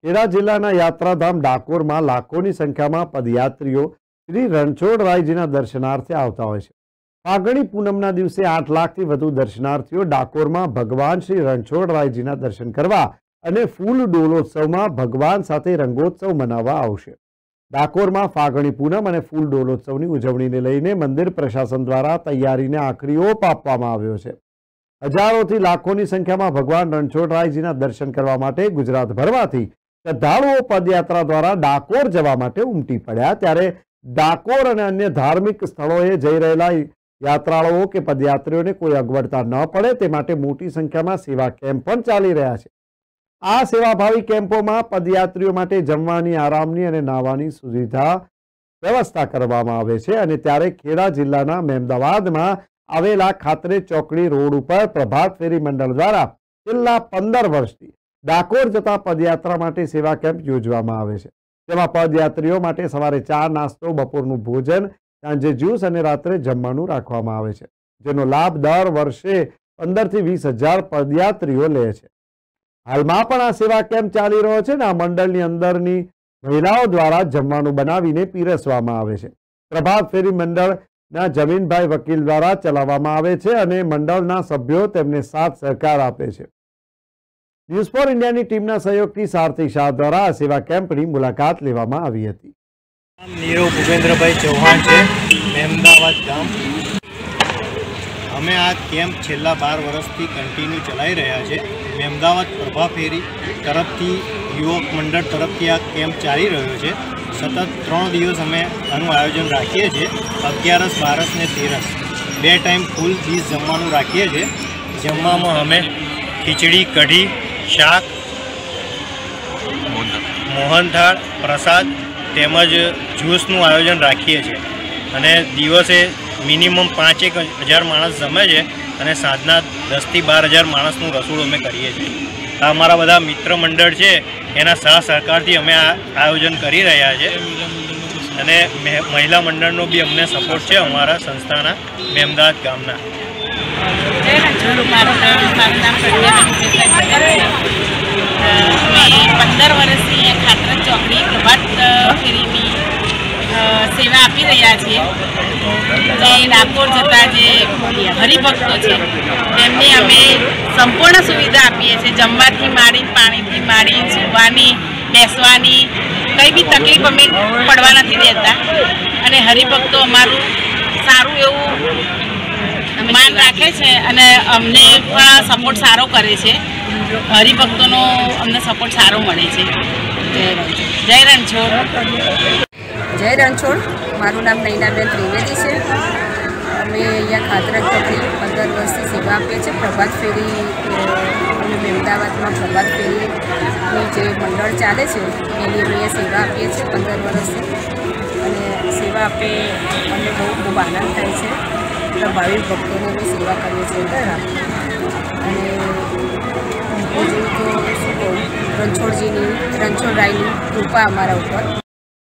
ખેડા જિલ્લાના યાત્રાધામ ડાકોરમાં લાખોની સંખ્યામાં પદયાત્રીઓ શ્રી રણછોડરાયજીના દર્શનાર્થે આવતા હોય છે। ફાગણી પૂનમના દિવસે 8 લાખથી વધુ દર્શનાર્થીઓ ડાકોરમાં ભગવાન શ્રી રણછોડરાયજીના દર્શન કરવા અને ફૂલ ડોલોત્સવમાં ભગવાન સાથે રંગોત્સવ મનાવવા આવશે। ડાકોરમાં ફાગણી પૂનમ અને ફૂલ ડોલોત્સવની ઉજવણીને લઈને મંદિર પ્રશાસન દ્વારા તૈયારીને આખરી ઓપ આપવામાં આવ્યો છે। હજારોથી લાખોની સંખ્યામાં ભગવાન રણછોડરાયજીના દર્શન કરવા માટે ગુજરાતભરમાંથી શ્રદ્ધાળુઓ પદયાત્રા દ્વારા ડાકોર જવા માટે ઉમટી પડ્યા। ત્યારે ડાકોર અને અન્ય ધાર્મિક સ્થળોએ જઈ રહેલા યાત્રાળુઓ કે પદયાત્રીઓને કોઈ અગવડતા ન પડે તે માટે મોટી સંખ્યામાં સેવા કેમ્પ પણ ચાલી રહ્યા છે। આ સેવાભાવી કેમ્પોમાં પદયાત્રીઓ માટે જમવાની, આરામની અને નાહવાની સુવિધા વ્યવસ્થા કરવામાં આવે છે। અને ત્યારે ખેડા જિલ્લાના મહેમદાવાદમાં આવેલા ખાતરે ચોકડી રોડ ઉપર પ્રભાત ફેરી મંડળ દ્વારા છેલ્લા 15 વર્ષથી ડાકોર જતા પદયાત્રા માટે સેવા કેમ્પ યોજવામાં આવે છે। જેમાં પદયાત્રીઓ માટે સવારે ચા નાસ્તો, બપોરનું ભોજન, સાંજે જ્યુસ અને રાત્રે જમવાનું રાખવામાં આવે છે, જેનો લાભ દર વર્ષે 15 થી 20 હજાર પદયાત્રીઓ લે છે। હાલમાં પણ આ સેવા કેમ્પ ચાલી રહ્યો છે અને આ મંડળની અંદરની મહિલાઓ દ્વારા જમવાનું બનાવીને પીરસવામાં આવે છે। પ્રભાત ફેરી મંડળના જમીનભાઈ વકીલ દ્વારા ચલાવવામાં આવે છે અને મંડળના સભ્યો તેમને સાથ સહકાર આપે છે। ન્યૂઝ ફોર ઇન્ડિયાની ટીમના સહયોગથી સારથી શાહ દ્વારા આ સેવા કેમ્પની મુલાકાત લેવામાં આવી હતી। નીરવ ભૂપેન્દ્રભાઈ ચૌહાણ છે, મહેમદાવાદ ગામ। અમે આ કેમ્પ છેલ્લા 12 વર્ષથી કન્ટિન્યુ ચલાવી રહ્યા છે। મહેમદાવાદ પ્રભા ફેરી તરફથી યુવક મંડળ તરફથી આ કેમ્પ ચાલી રહ્યો છે। સતત 3 દિવસ અમે આનું આયોજન રાખીએ છીએ। 11, 12 ને 13 2 ટાઈમ ફૂલ ડીશ જમવાનું રાખીએ છીએ। જમવામાં અમે ખીચડી, કઢી, શાક, મોહનથાળ, પ્રસાદ તેમજ જ્યુસનું આયોજન રાખીએ છીએ અને દિવસે મિનિમમ 5-1 હજાર માણસ જમે છે અને સાંજના 10 થી 12 હજાર માણસનું રસોડું અમે કરીએ છીએ। આ અમારા બધા મિત્ર મંડળ છે, એના સહ સહકારથી અમે આ આયોજન કરી રહ્યા છે અને મહિલા મંડળનો બી અમને સપોર્ટ છે અમારા સંસ્થાના મહેમદાવાદ ગામના। મારું નામ પ્રજ્ઞા છે। 15 વર્ષથી ખાતર ચોકડી પ્રભાત ફેરીની સેવા આપી રહ્યા છીએ। જે ડાકોર જતા જે હરિભક્તો છે તેમને અમે સંપૂર્ણ સુવિધા આપીએ છીએ। જમવાથી માંડીને, પાણીથી માંડીને, સૂવાની, બેસવાની કંઈ બી તકલીફ અમે પડવા નથી દેતા અને હરિભક્તો અમારું સારું એવું માન રાખે છે અને અમને પણ સપોર્ટ સારો કરે છે। હરિભક્તોનો અમને સપોર્ટ સારો મળે છે। જય રણછોડ। જય રણછોડ। મારું નામ નૈનાબેન ત્રિવેદી છે। અમે અહીંયા ખાતરા ચોકડી 15 વર્ષથી સેવા આપીએ છીએ। પ્રભાત ફેરી અમે મહેમદાવાદમાં પ્રભાત ફેરીની જે મંડળ ચાલે છે એની અમે સેવા આપીએ છીએ 15 વર્ષથી અને સેવા આપે અમને ખૂબ આનંદ થાય છે। એટલે ભાવિક ભક્તોને અમે સેવા કરીએ છીએ અને બીજું તો શું કહું, રણછોડરાયની કૃપા અમારા ઉપર।